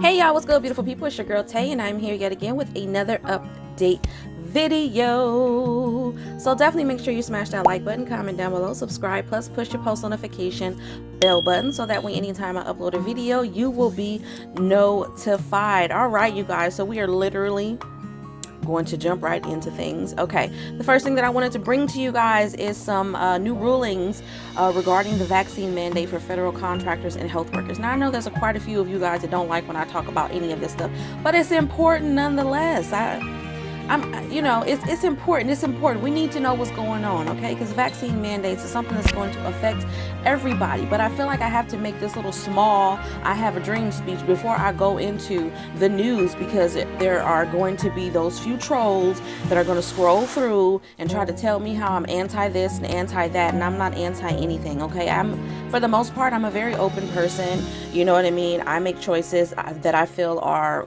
Hey y'all, what's good, beautiful people? It's your girl Tay, and I'm here yet again with another update video. So definitely make sure you smash that like button, comment down below, subscribe, plus push your post notification bell button so that way anytime I upload a video, you will be notified. All right, you guys, so we are literally going to jump right into things. Okay, the first thing that I wanted to bring to you guys is some new rulings regarding the vaccine mandate for federal contractors and health workers. Now I know there's quite a few of you guys that don't like when I talk about any of this stuff, but it's important nonetheless. It's important. It's important. We need to know what's going on, okay? Because vaccine mandates is something that's going to affect everybody. But I feel like I have to make this little small I have a dream speech before I go into the news, because there are going to be those few trolls that are going to scroll through and try to tell me how I'm anti this and anti that, and I'm not anti anything, okay? For the most part, I'm a very open person. You know what I mean? I make choices that I feel are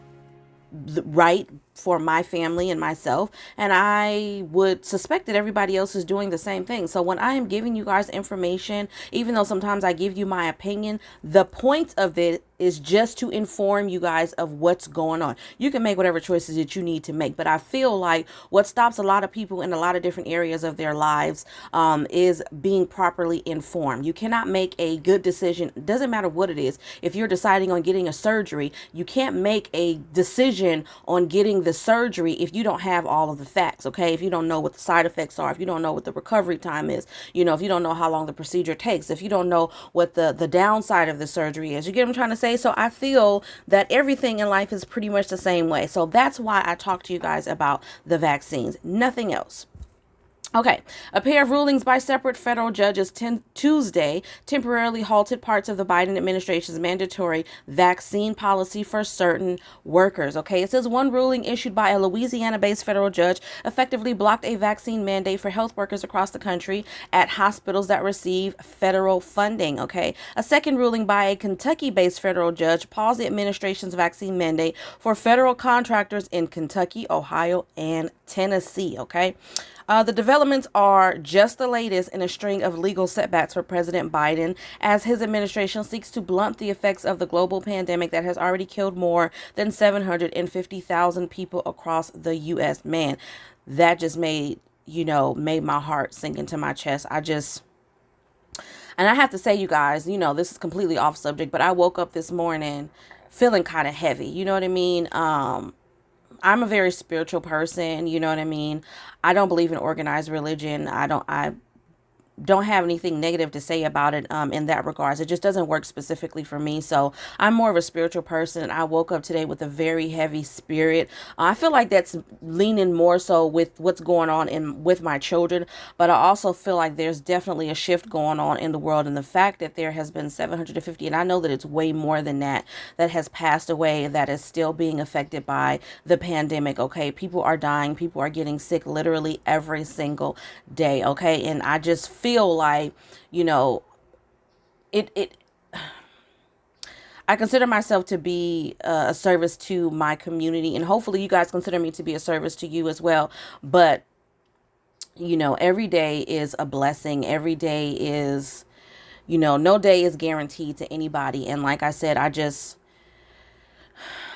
right for my family and myself, and I would suspect that everybody else is doing the same thing. So when I am giving you guys information, even though sometimes I give you my opinion, the point of it is just to inform you guys of what's going on. You can make whatever choices that you need to make, but I feel like what stops a lot of people in a lot of different areas of their lives is being properly informed. You cannot make a good decision, doesn't matter what it is. If you're deciding on getting a surgery, you can't make a decision on getting the surgery if you don't have all of the facts, okay? If you don't know what the side effects are, if you don't know what the recovery time is, if you don't know how long the procedure takes, if you don't know what the downside of the surgery is. You get what I'm trying to say? So I feel that everything in life is pretty much the same way. So that's why I talk to you guys about the vaccines, nothing else. Okay, a pair of rulings by separate federal judges Tuesday temporarily halted parts of the Biden administration's mandatory vaccine policy for certain workers. Okay, it says one ruling issued by a Louisiana-based federal judge effectively blocked a vaccine mandate for health workers across the country at hospitals that receive federal funding. Okay, a second ruling by a Kentucky-based federal judge paused the administration's vaccine mandate for federal contractors in Kentucky, Ohio, and Tennessee. Okay. The developments are just the latest in a string of legal setbacks for President Biden as his administration seeks to blunt the effects of the global pandemic that has already killed more than 750,000 people across the U.S. Man, that just made my heart sink into my chest. And I have to say, you guys, this is completely off subject, but I woke up this morning feeling kind of heavy. You know what I mean? I'm a very spiritual person, you know what I mean? I don't believe in organized religion. I don't have anything negative to say about it in that regards. It just doesn't work specifically for me. So I'm more of a spiritual person. I woke up today with a very heavy spirit. I feel like that's leaning more so with what's going on with my children, but I also feel like there's definitely a shift going on in the world, and the fact that there has been 750, and I know that it's way more than that has passed away, that is still being affected by the pandemic. Okay, people are dying, people are getting sick literally every single day. Okay, and I just feel like, I consider myself to be a service to my community, and hopefully you guys consider me to be a service to you as well. But, every day is a blessing. Every day is, no day is guaranteed to anybody. And like I said,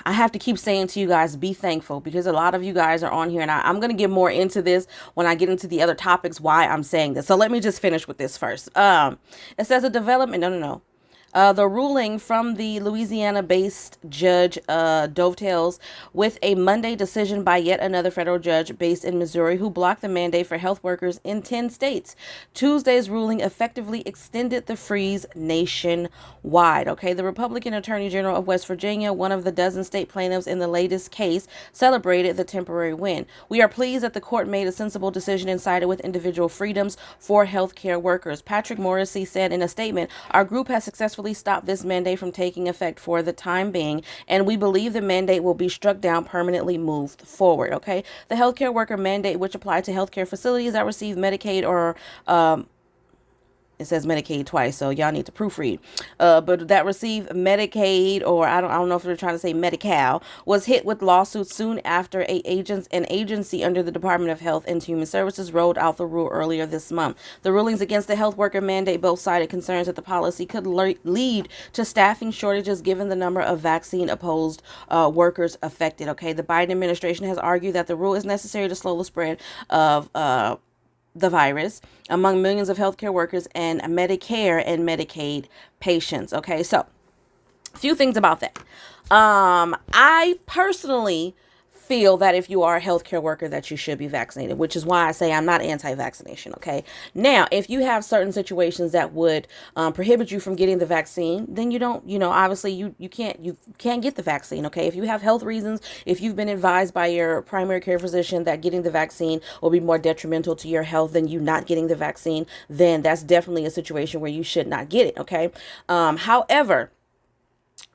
I have to keep saying to you guys, be thankful, because a lot of you guys are on here, and I'm going to get more into this when I get into the other topics, why I'm saying this. So let me just finish with this first. It says a development. No. The ruling from the Louisiana-based judge dovetails with a Monday decision by yet another federal judge based in Missouri who blocked the mandate for health workers in 10 states. Tuesday's ruling effectively extended the freeze nationwide. Okay, the Republican Attorney General of West Virginia, one of the dozen state plaintiffs in the latest case, celebrated the temporary win. "We are pleased that the court made a sensible decision and sided with individual freedoms for healthcare workers," Patrick Morrissey said in a statement. "Our group has successfully stop this mandate from taking effect for the time being, and we believe the mandate will be struck down, permanently moved forward." Okay, the healthcare worker mandate, which applied to healthcare facilities that receive Medicaid or It says Medicaid twice, so y'all need to proofread. But that received Medicaid, or I don't know if they're trying to say Medi-Cal, was hit with lawsuits soon after an agency under the Department of Health and Human Services rolled out the rule earlier this month. The rulings against the health worker mandate both cited concerns that the policy could lead to staffing shortages given the number of vaccine-opposed workers affected. Okay, the Biden administration has argued that the rule is necessary to slow the spread of the virus among millions of healthcare workers and Medicare and Medicaid patients. Okay, so a few things about that. I personally feel that if you are a healthcare worker that you should be vaccinated, which is why I say I'm not anti-vaccination. Okay, now if you have certain situations that would prohibit you from getting the vaccine, then you don't, obviously you can't get the vaccine. Okay, if you have health reasons, if you've been advised by your primary care physician that getting the vaccine will be more detrimental to your health than you not getting the vaccine, then that's definitely a situation where you should not get it. Okay, however,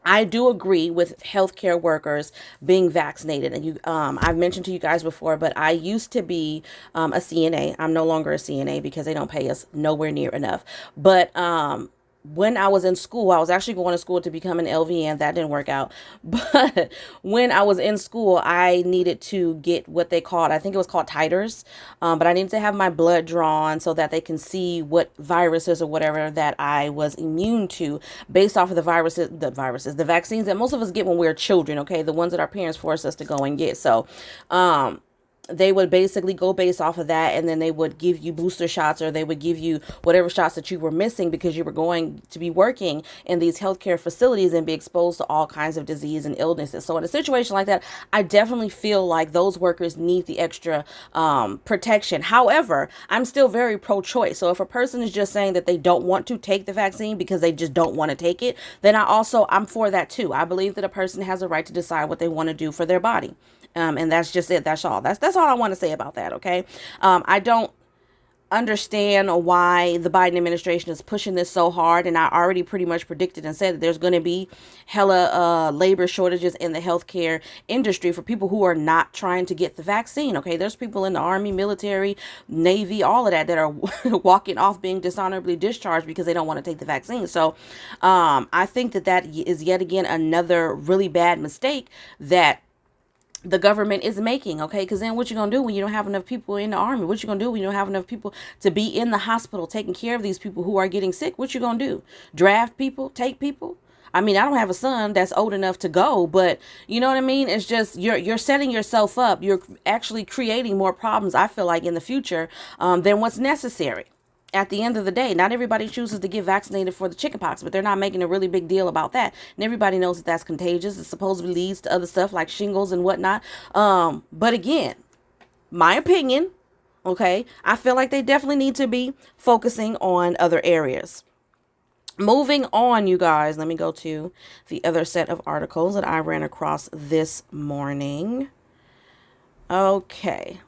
I do agree with healthcare workers being vaccinated. And I've mentioned to you guys before, but I used to be a CNA. I'm no longer a CNA because they don't pay us nowhere near enough. But when I was in school, I was actually going to school to become an LVN. That didn't work out. But when I was in school, I needed to get what they called, I think it was called titers. But I needed to have my blood drawn so that they can see what viruses or whatever that I was immune to based off of the vaccines that most of us get when we're children. Okay, the ones that our parents force us to go and get. So, they would basically go based off of that, and then they would give you booster shots, or they would give you whatever shots that you were missing because you were going to be working in these healthcare facilities and be exposed to all kinds of disease and illnesses. So in a situation like that, I definitely feel like those workers need the extra protection. However, I'm still very pro-choice. So if a person is just saying that they don't want to take the vaccine because they just don't want to take it, then I'm for that too. I believe that a person has a right to decide what they want to do for their body. And that's just it. That's all. That's all I want to say about that. Okay. I don't understand why the Biden administration is pushing this so hard. And I already pretty much predicted and said that there's going to be hella labor shortages in the healthcare industry for people who are not trying to get the vaccine. Okay. There's people in the Army, military, Navy, all of that are walking off being dishonorably discharged because they don't want to take the vaccine. So I think that is yet again another really bad mistake that the government is making. Okay, because then what you gonna do when you don't have enough people in the army? What you gonna do when you don't have enough people to be in the hospital taking care of these people who are getting sick? What you gonna do? Draft people? Take people? I mean, I don't have a son that's old enough to go, but you know what I mean? It's just you're setting yourself up. You're actually creating more problems, I feel like, in the future than what's necessary. At the end of the day, not everybody chooses to get vaccinated for the chickenpox, but they're not making a really big deal about that. And everybody knows that that's contagious. It supposedly leads to other stuff like shingles and whatnot. But again, my opinion, okay, I feel like they definitely need to be focusing on other areas. Moving on, you guys, let me go to the other set of articles that I ran across this morning. Okay.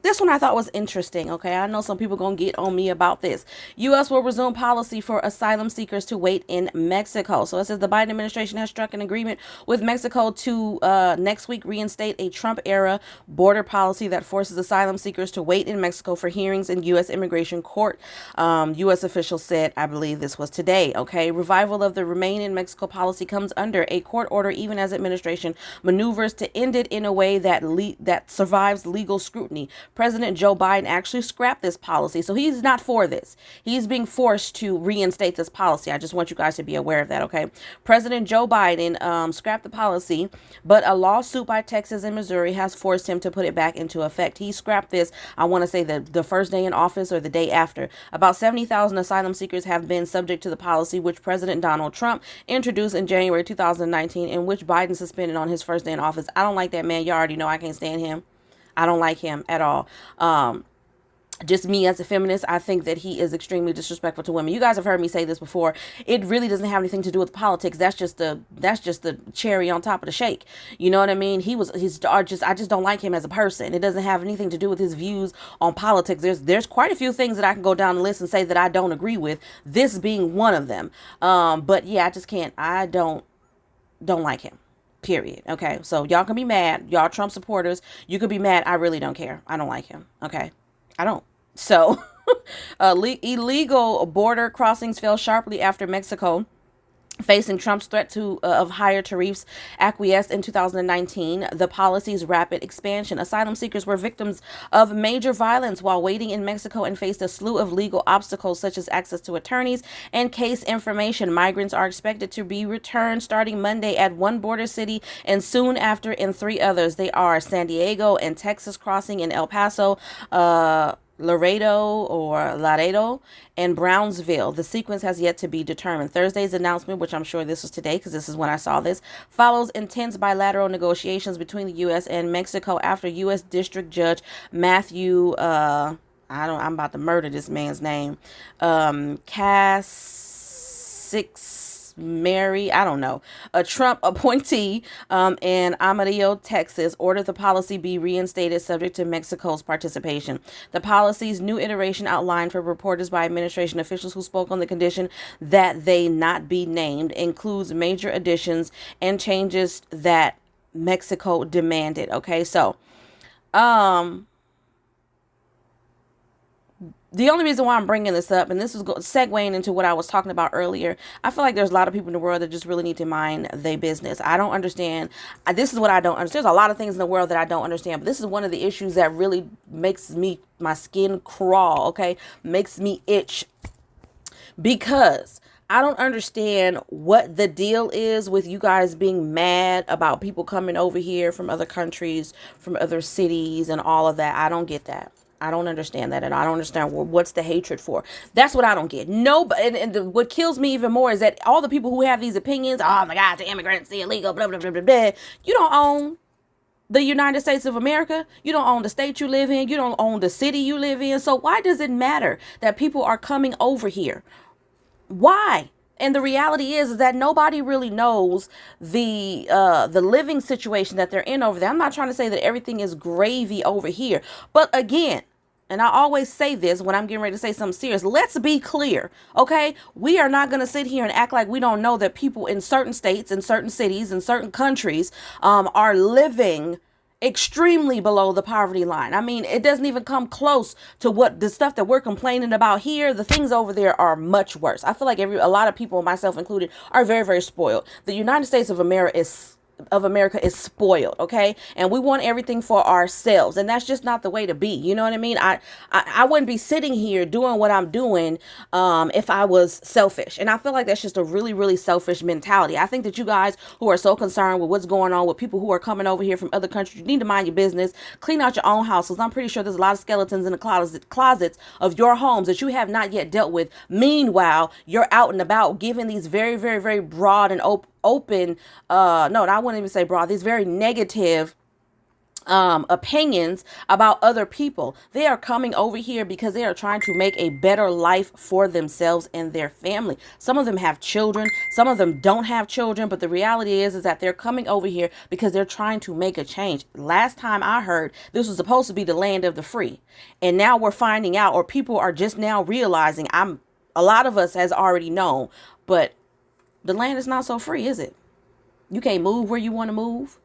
This one I thought was interesting. Okay, I know some people gonna get on me about this. U.S. will resume policy for asylum seekers to wait in Mexico. So it says the Biden administration has struck an agreement with Mexico to next week reinstate a Trump-era border policy that forces asylum seekers to wait in Mexico for hearings in U.S. immigration court. U.S. officials said, I believe this was today. Okay, revival of the remain in Mexico policy comes under a court order, even as administration maneuvers to end it in a way that survives legal scrutiny. President Joe Biden actually scrapped this policy. So he's not for this. He's being forced to reinstate this policy. I just want you guys to be aware of that, okay? President Joe Biden scrapped the policy, but a lawsuit by Texas and Missouri has forced him to put it back into effect. He scrapped this, I want to say the first day in office or the day after. About 70,000 asylum seekers have been subject to the policy, which President Donald Trump introduced in January 2019, and which Biden suspended on his first day in office. I don't like that man. You already know I can't stand him. I don't like him at all. Just me as a feminist, I think that he is extremely disrespectful to women. You guys have heard me say this before. It really doesn't have anything to do with politics. That's just the cherry on top of the shake. You know what I mean? I just don't like him as a person. It doesn't have anything to do with his views on politics. There's quite a few things that I can go down the list and say that I don't agree with, this being one of them. But yeah, I just can't. I don't like him. Period. Okay, so y'all can be mad. Y'all Trump supporters, you could be mad. I really don't care. I don't like him. Okay, I don't. So Illegal border crossings fell sharply after Mexico, facing Trump's threat of higher tariffs, acquiesced in 2019. The policy's rapid expansion. Asylum seekers were victims of major violence while waiting in Mexico and faced a slew of legal obstacles such as access to attorneys and case information. Migrants are expected to be returned starting Monday at one border city and soon after in 3 others. They are San Diego and Texas crossing in El Paso, Laredo, and Brownsville. The sequence has yet to be determined. Thursday's announcement, which I'm sure this was today because this is when I saw this, follows intense bilateral negotiations between the U.S. and Mexico after U.S. District Judge Matthew, I'm about to murder this man's name, Mary, I don't know, a Trump appointee in Amarillo, Texas, ordered the policy be reinstated subject to Mexico's participation. The policy's new iteration outlined for reporters by administration officials who spoke on the condition that they not be named includes major additions and changes that Mexico demanded. Okay, so the only reason why I'm bringing this up, and this is segueing into what I was talking about earlier, I feel like there's a lot of people in the world that just really need to mind their business. I don't understand. This is what I don't understand. There's a lot of things in the world that I don't understand, but this is one of the issues that really makes my skin crawl, okay? Makes me itch, because I don't understand what the deal is with you guys being mad about people coming over here from other countries, from other cities, and all of that. I don't get that. I don't understand that, and I don't understand what's the hatred for. That's what I don't get. No, and what kills me even more is that all the people who have these opinions, oh my God, the immigrants, the illegal, blah, blah, blah, blah, blah. You don't own the United States of America. You don't own the state you live in. You don't own the city you live in. So why does it matter that people are coming over here? Why? And the reality is that nobody really knows the living situation that they're in over there. I'm not trying to say that everything is gravy over here. But again, and I always say this when I'm getting ready to say something serious, let's be clear, okay? We are not going to sit here and act like we don't know that people in certain states, in certain cities, in certain countries are living extremely below the poverty line. I mean, it doesn't even come close to what the stuff that we're complaining about here. The things over there are much worse. I feel like a lot of people, myself included, are very, very spoiled. The United States of America is spoiled, okay? And we want everything for ourselves, and that's just not the way to be. You know what I mean? I wouldn't be sitting here doing what I'm doing if I was selfish. And I feel like that's just a really, really selfish mentality. I think that you guys who are so concerned with what's going on with people who are coming over here from other countries, you need to mind your business, clean out your own houses. I'm pretty sure there's a lot of skeletons in the closets of your homes that you have not yet dealt with. Meanwhile, you're out and about giving these very, very, very broad and open, no, I wouldn't even say broad, these very negative opinions about other people. They are coming over here because they are trying to make a better life for themselves and their family. Some of them have children, some of them don't have children, but the reality is that they're coming over here because they're trying to make a change. Last time I heard, this was supposed to be the land of the free, and now we're finding out, or people are just now realizing, a lot of us has already known, but the land is not so free, is it? You can't move where you want to move.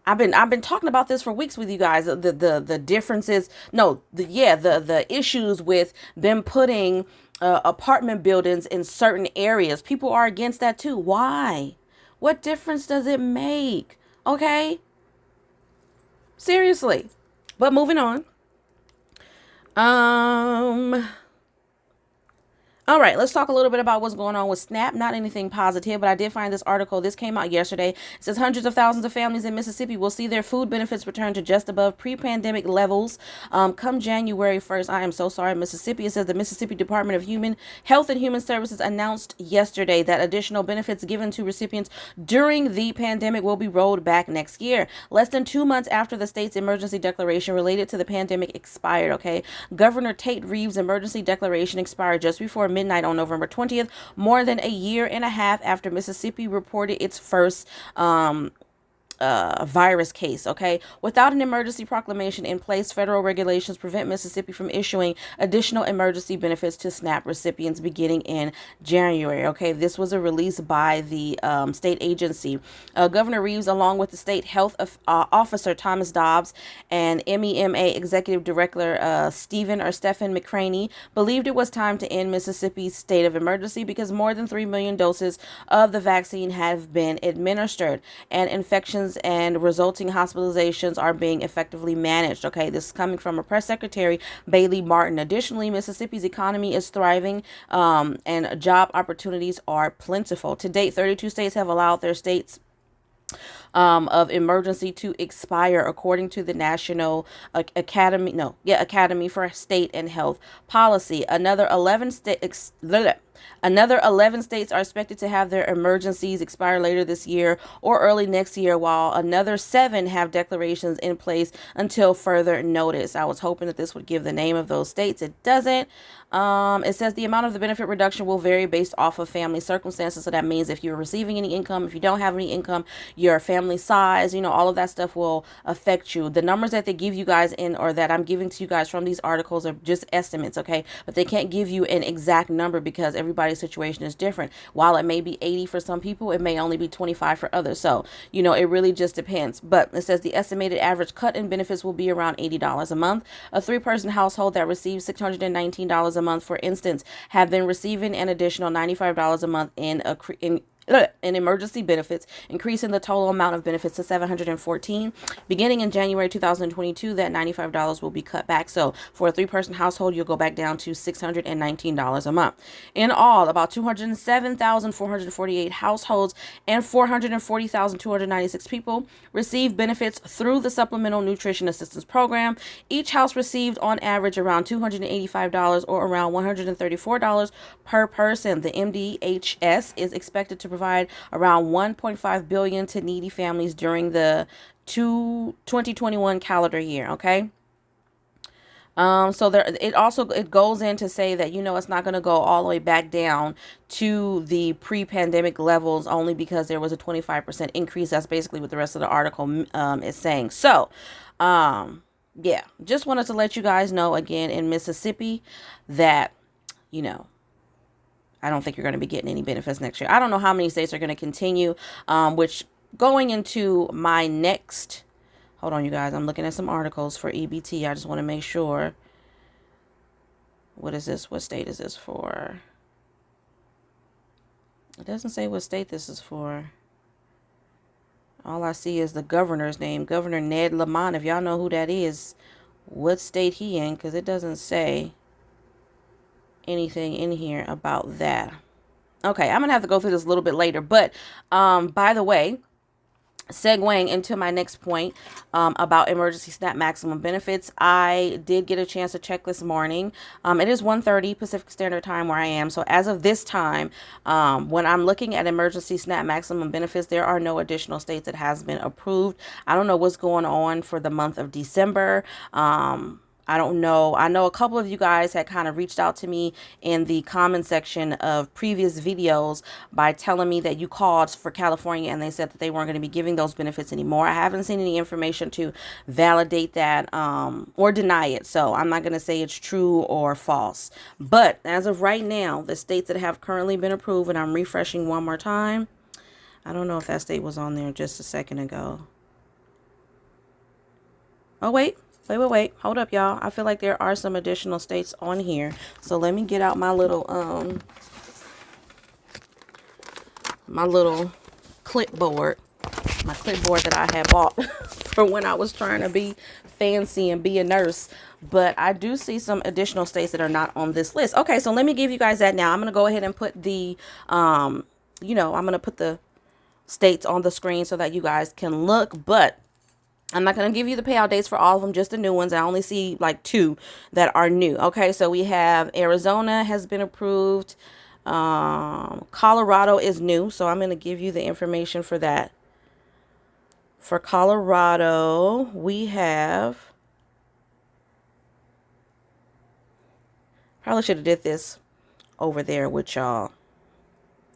I've been talking about this for weeks with you guys. The differences, the issues with them putting apartment buildings in certain areas. People are against that too. Why? What difference does it make? Okay? Seriously. But moving on. All right, let's talk a little bit about what's going on with SNAP. Not anything positive, but I did find this article. This came out yesterday. It says hundreds of thousands of families in Mississippi will see their food benefits return to just above pre-pandemic levels come January 1st. I am so sorry, Mississippi. It says the Mississippi Department of Health and Human Services announced yesterday that additional benefits given to recipients during the pandemic will be rolled back next year. Less than 2 months after the state's emergency declaration related to the pandemic expired, okay? Governor Tate Reeves' emergency declaration expired just before midnight on November 20th, more than a year and a half after Mississippi reported its first virus case. Okay, without an emergency proclamation in place, federal regulations prevent Mississippi from issuing additional emergency benefits to SNAP recipients beginning in January. Okay, this was a release by the state agency. Governor Reeves, along with the state health officer Thomas Dobbs and MEMA executive director Stephen McCraney, believed it was time to end Mississippi's state of emergency because more than 3 million doses of the vaccine have been administered and infections and resulting hospitalizations are being effectively managed. Okay, this is coming from a press secretary, Bailey Martin. Additionally, Mississippi's economy is thriving and job opportunities are plentiful. To date, 32 states have allowed their states of emergency to expire, according to the National Academy for State and Health Policy. Another 11 states are expected to have their emergencies expire later this year or early next year, while another 7 have declarations in place until further notice. I was hoping that this would give the name of those states. It doesn't. It says the amount of the benefit reduction will vary based off of family circumstances. So that means if you're receiving any income, if you don't have any income, your family size, all of that stuff will affect you. The numbers that they give you guys or that I'm giving to you guys from these articles are just estimates, okay? But they can't give you an exact number because everybody's situation is different. While it may be 80 for some people, it may only be 25 for others. So, it really just depends. But it says the estimated average cut in benefits will be around $80 a month. A 3-person household that receives $619 a month, for instance, have been receiving an additional $95 a month in emergency benefits, increasing the total amount of benefits to $714. Beginning in January 2022, that $95 will be cut back. So for a 3-person household, you'll go back down to $619 a month. In all, about 207,448 households and 440,296 people received benefits through the Supplemental Nutrition Assistance Program. Each house received on average around $285 or around $134 per person. The MDHS is expected to provide around $1.5 billion to needy families during the 2021 calendar year. Okay. So it goes in to say that, it's not going to go all the way back down to the pre-pandemic levels only because there was a 25% increase. That's basically what the rest of the article is saying. So, yeah, just wanted to let you guys know again in Mississippi that, I don't think you're going to be getting any benefits next year. I don't know how many states are going to continue, which going into my next, hold on, you guys, I'm looking at some articles for EBT. I just want to make sure. What is this? What state is this for? It doesn't say what state this is for. All I see is the governor's name, Governor Ned Lamont. If y'all know who that is, what state he in, because it doesn't say anything in here about that. Okay, I'm gonna have to go through this a little bit later, but by the way, segueing into my next point about emergency SNAP maximum benefits, I did get a chance to check this morning. It is 1:30 Pacific Standard Time where I am. So as of this time, when I'm looking at emergency SNAP maximum benefits, there are no additional states that has been approved. I don't know what's going on for the month of December. I don't know. I know a couple of you guys had kind of reached out to me in the comment section of previous videos by telling me that you called for California and they said that they weren't going to be giving those benefits anymore. I haven't seen any information to validate that or deny it. So I'm not going to say it's true or false. But as of right now, the states that have currently been approved, and I'm refreshing one more time. I don't know if that state was on there just a second ago. Oh, wait. Wait. Hold up, y'all. I feel like there are some additional states on here. So let me get out my little clipboard. My clipboard that I had bought for when I was trying to be fancy and be a nurse. But I do see some additional states that are not on this list. Okay, so let me give you guys that now. I'm going to go ahead and put the, I'm going to put the states on the screen so that you guys can look. But I'm not going to give you the payout dates for all of them, just the new ones. I only see like 2 that are new. Okay, so we have Arizona has been approved. Colorado is new, so I'm going to give you the information for that. For Colorado, we have, probably should have did this over there with y'all.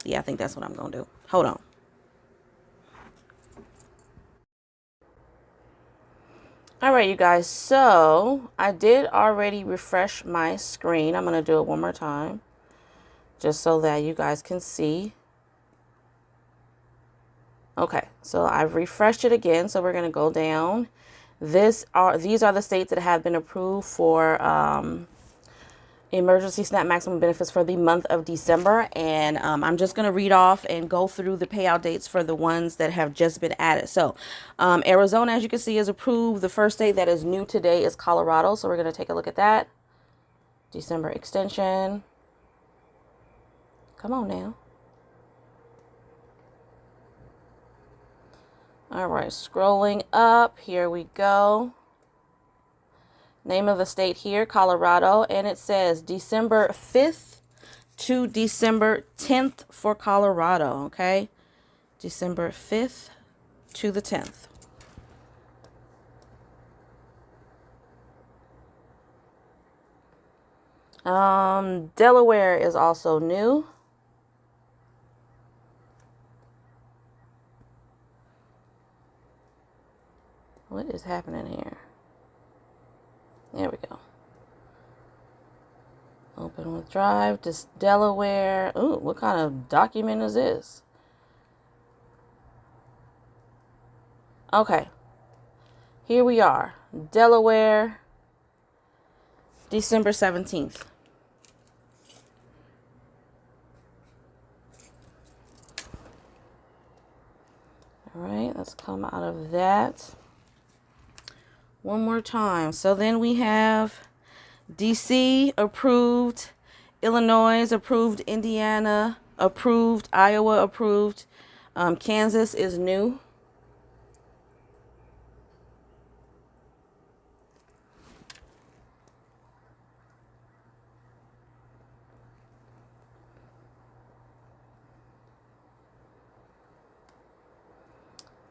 Yeah, I think that's what I'm going to do. Hold on. All right, you guys, so I did already refresh my screen. I'm going to do it one more time just so that you guys can see. Okay, so I've refreshed it again, so we're going to go down. These are the states that have been approved for emergency SNAP maximum benefits for the month of December, and I'm just going to read off and go through the payout dates for the ones that have just been added. So Arizona, as you can see, is approved. The first state that is new today is Colorado, so we're going to take a look at that. December extension. Come on now. All right, scrolling up, here we go. Name of the state here, Colorado, and it says December 5th to December 10th for Colorado, okay? December 5th to the 10th. Delaware is also new. What is happening here? There we go. Open with Drive. This Delaware. Ooh, what kind of document is this? Okay. Here we are. Delaware. December 17th. All right, let's come out of that. One more time. So then we have DC approved, Illinois approved, Indiana approved, Iowa approved, Kansas is new.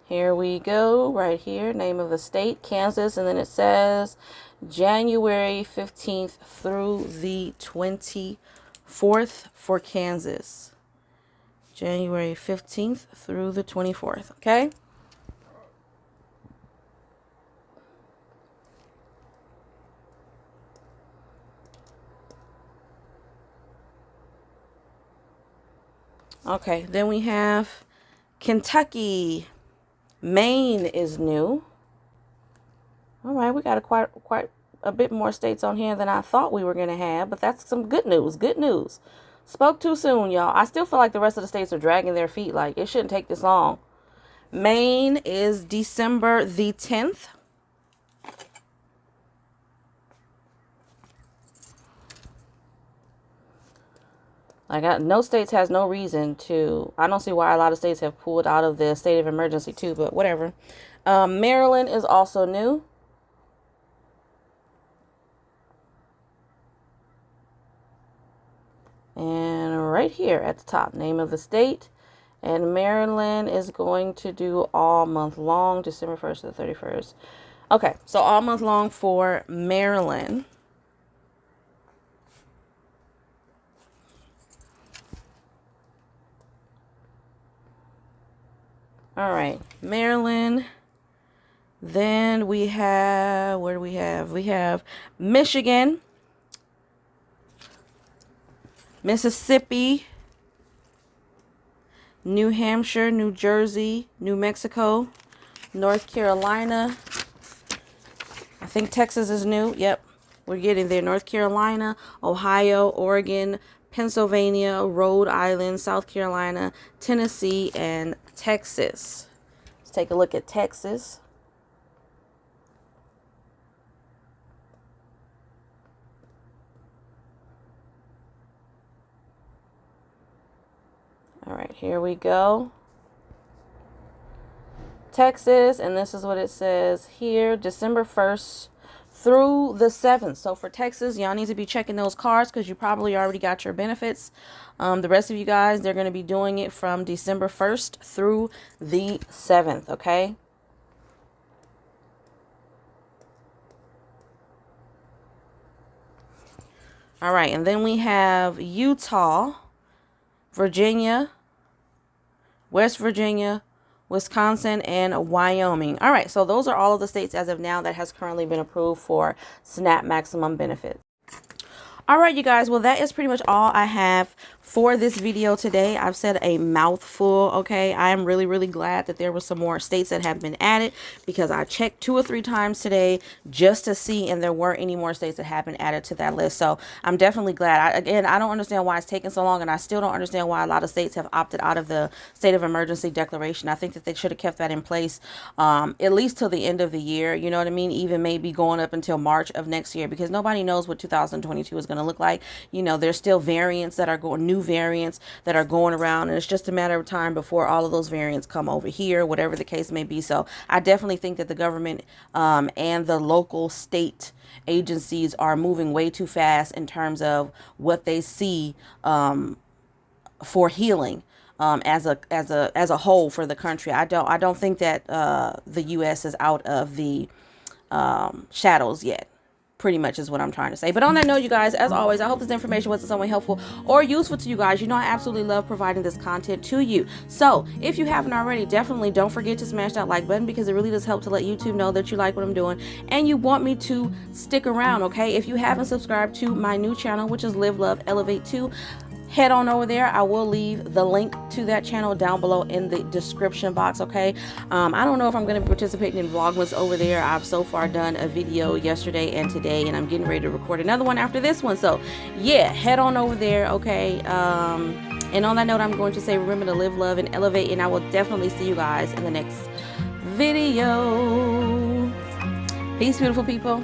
Here we go, right here, name of the state, Kansas, and then it says January 15th through the 24th for Kansas. January 15th through the 24th, okay? Okay, then we have Kentucky. Maine is new. All right, we got quite a bit more states on here than I thought we were going to have, but that's some good news. Good news. Spoke too soon, y'all. I still feel like the rest of the states are dragging their feet. Like, it shouldn't take this long. Maine is December the 10th. Like, no states has no reason to. I don't see why a lot of states have pulled out of the state of emergency too, but whatever. Maryland is also new. And right here at the top, name of the state. And Maryland is going to do all month long, December 1st to the 31st. Okay, so all month long for Maryland. All right, Maryland. Then we have, where do we have? We have Michigan, Mississippi, New Hampshire, New Jersey, New Mexico, North Carolina. I think Texas is new. Yep, we're getting there. North Carolina, Ohio, Oregon, Pennsylvania, Rhode Island, South Carolina, Tennessee, and Texas. Let's take a look at Texas. All right, here we go. Texas, and this is what it says here, December 1st through the 7th. So for Texas, y'all need to be checking those cards because you probably already got your benefits. The rest of you guys, they're going to be doing it from December 1st through the 7th, okay? All right, and then we have Utah, Virginia, West Virginia, Wisconsin, and Wyoming. All right, so those are all of the states as of now that has currently been approved for SNAP maximum benefits. All right, you guys, well, that is pretty much all I have for this video today. I've said a mouthful, okay? I am really, really glad that there were some more states that have been added, because I checked 2 or 3 times today just to see, and there weren't any more states that have been added to that list. So I'm definitely glad. Again, I don't understand why it's taking so long, and I still don't understand why a lot of states have opted out of the state of emergency declaration. I think that they should have kept that in place at least till the end of the year, you know what I mean? Even maybe going up until March of next year, because nobody knows what 2022 is going to look like. You know, there's still variants that are going, new variants that are going around, and it's just a matter of time before all of those variants come over here, whatever the case may be. So I definitely think that the government and the local state agencies are moving way too fast in terms of what they see for healing as a whole for the country. I don't think that the U.S. is out of the shadows yet. Pretty much is what I'm trying to say. But on that note, you guys, as always, I hope this information was in some way helpful or useful to you guys. You know, I absolutely love providing this content to you. So if you haven't already, definitely don't forget to smash that like button, because it really does help to let YouTube know that you like what I'm doing and you want me to stick around. Okay, if you haven't subscribed to my new channel, which is Live Love Elevate 2, head on over there. I will leave the link to that channel down below in the description box. Okay, I don't know if I'm going to be participating in Vlogmas over there. I've so far done a video yesterday and today, and I'm getting ready to record another one after this one. So yeah, head on over there. Okay, and on that note, I'm going to say, remember to live, love, and elevate, and I will definitely see you guys in the next video. Peace, beautiful people.